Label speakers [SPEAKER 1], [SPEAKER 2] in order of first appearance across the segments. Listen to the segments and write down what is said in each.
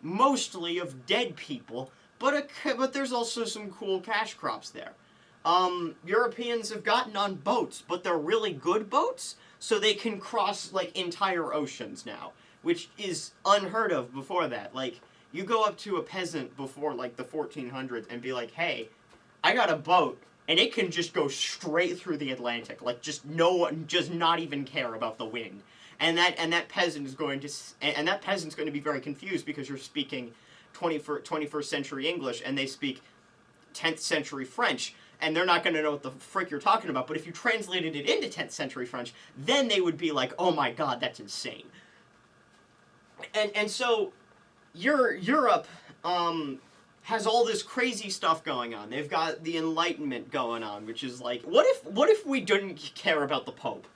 [SPEAKER 1] mostly of dead people, but there's also some cool cash crops there. Europeans have gotten on boats, but they're really good boats, so they can cross, like, entire oceans now, which is unheard of before that. Like, you go up to a peasant before, like, the 1400s and be like, hey, I got a boat, and it can just go straight through the Atlantic, like, just not even care about the wind. And that peasant's going to be very confused because you're speaking 21st century English and they speak 10th century French, and they're not going to know what the frick you're talking about. But if you translated it into 10th century French, then they would be like, oh my god, that's insane. And so Europe has all this crazy stuff going on. They've got the Enlightenment going on, which is like, what if we didn't care about the Pope?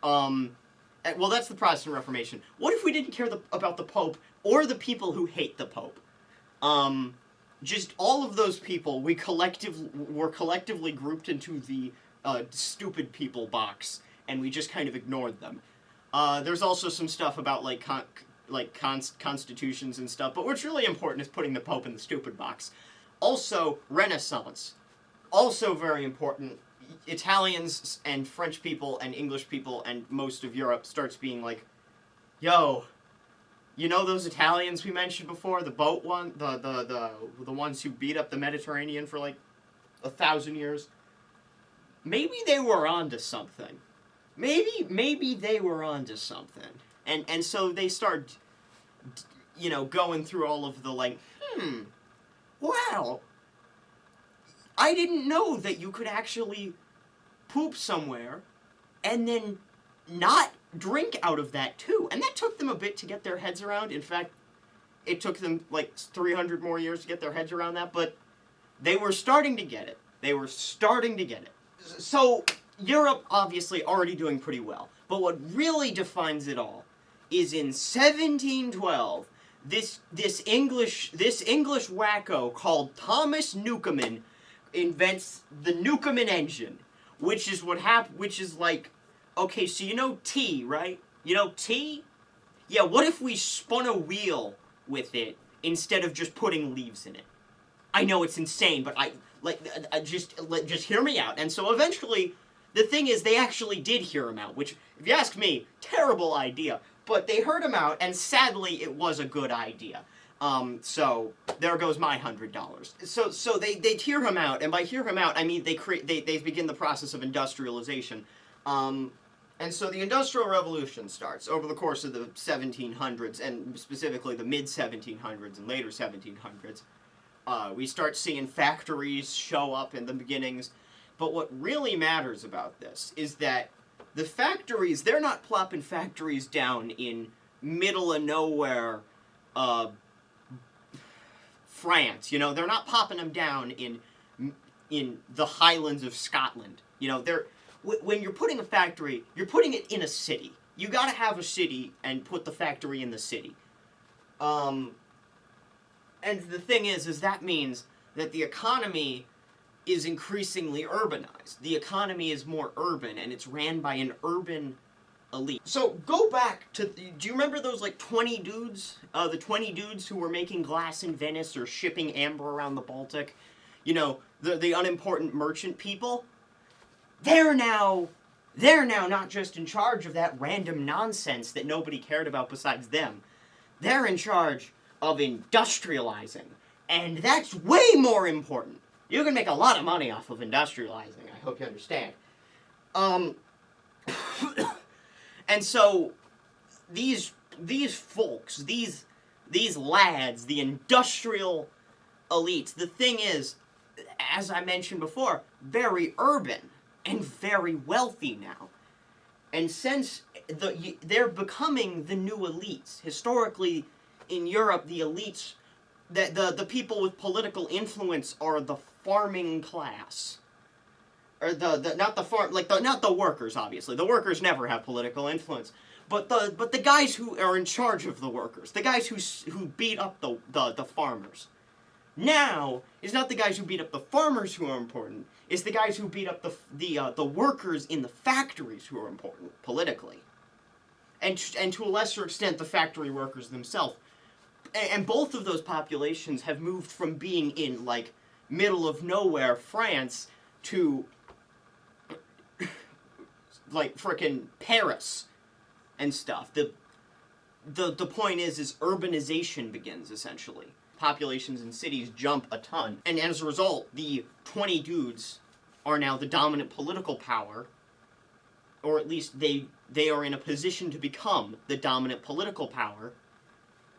[SPEAKER 1] Well, that's the Protestant Reformation. What if we didn't care about the Pope or the people who hate the Pope? Just all of those people were collectively grouped into the stupid people box, and we just kind of ignored them. There's also some stuff about constitutions and stuff, but what's really important is putting the Pope in the stupid box. Also, Renaissance. Also very important. Italians and French people and English people and most of Europe starts being like, yo, you know those Italians we mentioned before, the boat one, the ones who beat up the Mediterranean for like 1,000 years? Maybe they were onto something. Maybe they were onto something. And so they start, going through all of the like, wow, I didn't know that you could actually poop somewhere and then not drink out of that too. And that took them a bit to get their heads around. In fact, it took them like 300 more years to get their heads around that, but they were starting to get it. So Europe obviously already doing pretty well. But what really defines it all is in 1712, this English wacko called Thomas Newcomen invents the Newcomen engine, which is like, okay, so you know tea, right? You know tea? Yeah, what if we spun a wheel with it instead of just putting leaves in it? I know it's insane, but just hear me out. And so eventually, the thing is, they actually did hear him out, which, if you ask me, terrible idea. But they heard him out, and sadly, it was a good idea. So there goes my $100. So they hear him out, and by hear him out, I mean they begin the process of industrialization. And so the Industrial Revolution starts over the course of the 1700s, and specifically the mid-1700s and later 1700s. We start seeing factories show up in the beginnings. But what really matters about this is that the factories, they're not plopping factories down in middle of nowhere France. They're not popping them down in the Highlands of Scotland. When you're putting a factory, you're putting it in a city. You gotta have a city and put the factory in the city. And the thing is that means that the economy is increasingly urbanized. The economy is more urban, and it's ran by an urban elite. So go back to, do you remember those like 20 dudes? The 20 dudes who were making glass in Venice or shipping amber around the Baltic? The unimportant merchant people? They're now not just in charge of that random nonsense that nobody cared about besides them. They're in charge of industrializing. And that's way more important. You can make a lot of money off of industrializing, I hope you understand. And so, these folks, these lads, the industrial elites, the thing is, as I mentioned before, very urban and very wealthy now. And since they're becoming the new elites, historically in Europe, the elites, the people with political influence are the farming class. Or not the workers, obviously. The workers never have political influence. But the guys who are in charge of the workers, the guys who beat up the farmers. Now, it's not the guys who beat up the farmers who are important, it's the guys who beat up the workers in the factories who are important, politically. And to a lesser extent, the factory workers themselves. And both of those populations have moved from being in, like, middle of nowhere France to, like, frickin' Paris and stuff. The point is urbanization begins, essentially. Populations in cities jump a ton. And as a result, the 20 dudes are now the dominant political power, or at least they are in a position to become the dominant political power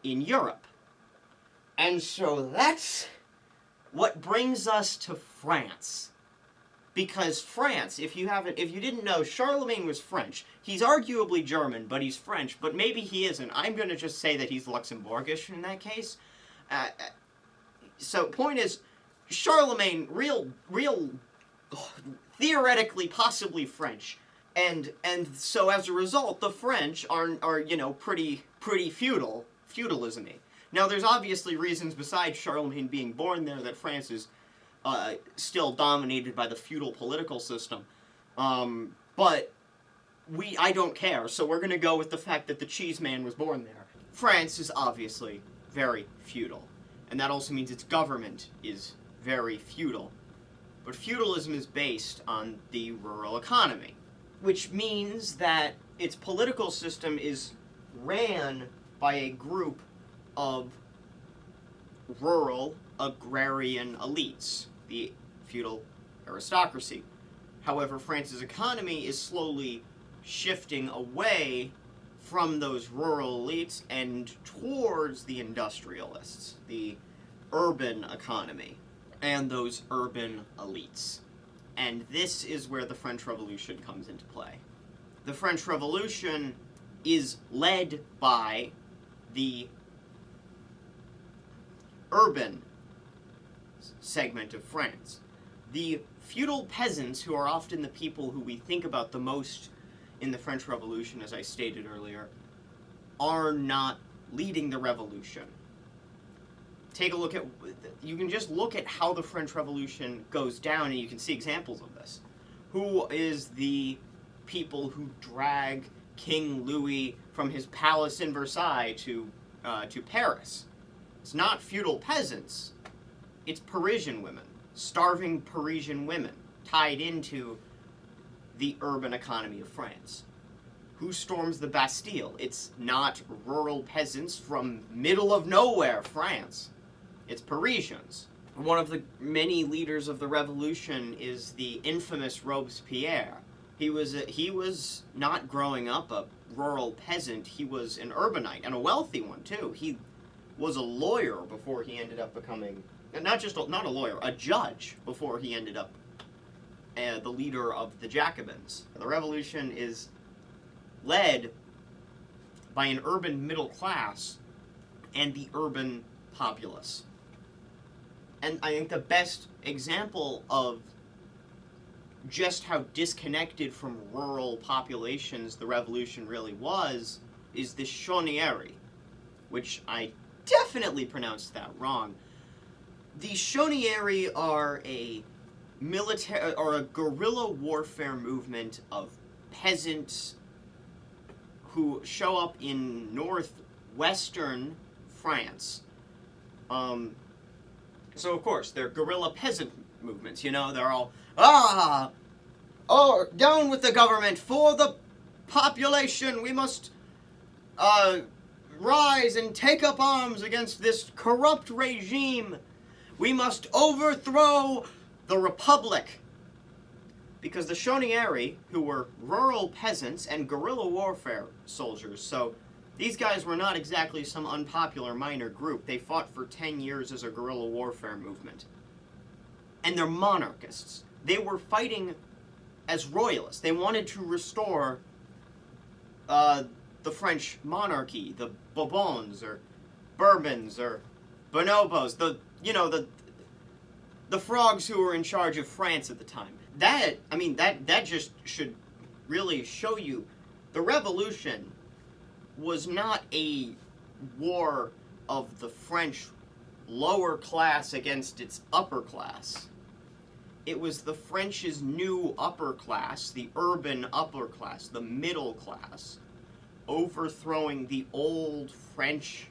[SPEAKER 1] in Europe. And so that's what brings us to France. Because France, if you didn't know, Charlemagne was French. He's arguably German, but he's French, but maybe he isn't. I'm going to just say that he's Luxembourgish in that case. So point is, Charlemagne, real theoretically possibly French. And so as a result, the French are pretty feudalism-y. Now there's obviously reasons besides Charlemagne being born there that France is still dominated by the feudal political system. But I don't care, so we're going to go with the fact that the cheese man was born there. France is obviously very feudal, and that also means its government is very feudal. But feudalism is based on the rural economy, which means that its political system is ran by a group of rural agrarian elites, the feudal aristocracy. However, France's economy is slowly shifting away from those rural elites and towards the industrialists, the urban economy, and those urban elites. And this is where the French Revolution comes into play. The French Revolution is led by the urban segment of France. The feudal peasants, who are often the people who we think about the most in the French Revolution, as I stated earlier, are not leading the revolution. Take a look at, you can just look at how the French Revolution goes down and you can see examples of this. Who is the people who drag King Louis from his palace in Versailles to Paris? It's not feudal peasants, it's Parisian women, starving Parisian women, tied into the urban economy of France. Who storms the Bastille? It's not rural peasants from middle of nowhere France. It's Parisians. One of the many leaders of the revolution is the infamous Robespierre. He was not growing up a rural peasant, he was an urbanite, and a wealthy one too. He was a lawyer before he ended up becoming, not a lawyer, a judge before he ended up the leader of the Jacobins. The revolution is led by an urban middle class and the urban populace. And I think the best example of just how disconnected from rural populations the revolution really was is the Chaudière, which I definitely pronounced that wrong. The Chaudière are a military or a guerrilla warfare movement of peasants who show up in northwestern France. So of course they're guerrilla peasant movements. They're all down with the government, for the population. We must rise and take up arms against this corrupt regime. We must overthrow the Republic. Because the Chaudière, who were rural peasants and guerrilla warfare soldiers, so these guys were not exactly some unpopular minor group. They fought for 10 years as a guerrilla warfare movement. And they're monarchists. They were fighting as royalists. They wanted to restore the French monarchy, the Bourbons or Bourbons or Bonobos, the frogs who were in charge of France at the time. That just should really show you the revolution was not a war of the French lower class against its upper class. It was the French's new upper class, the urban upper class, the middle class, overthrowing the old French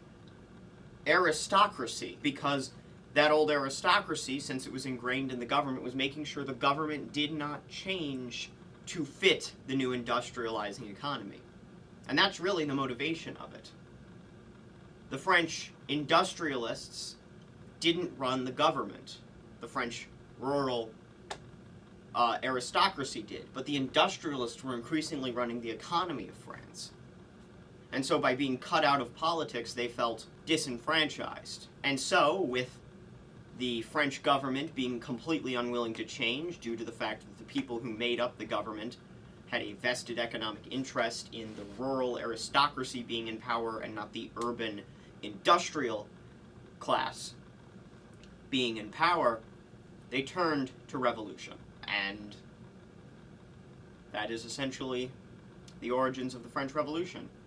[SPEAKER 1] aristocracy, because that old aristocracy, since it was ingrained in the government, was making sure the government did not change to fit the new industrializing economy. And that's really the motivation of it. The French industrialists didn't run the government. The French rural aristocracy did, but the industrialists were increasingly running the economy of France. And so by being cut out of politics, they felt disenfranchised. And so, with the French government being completely unwilling to change due to the fact that the people who made up the government had a vested economic interest in the rural aristocracy being in power and not the urban industrial class being in power, they turned to revolution. And that is essentially the origins of the French Revolution.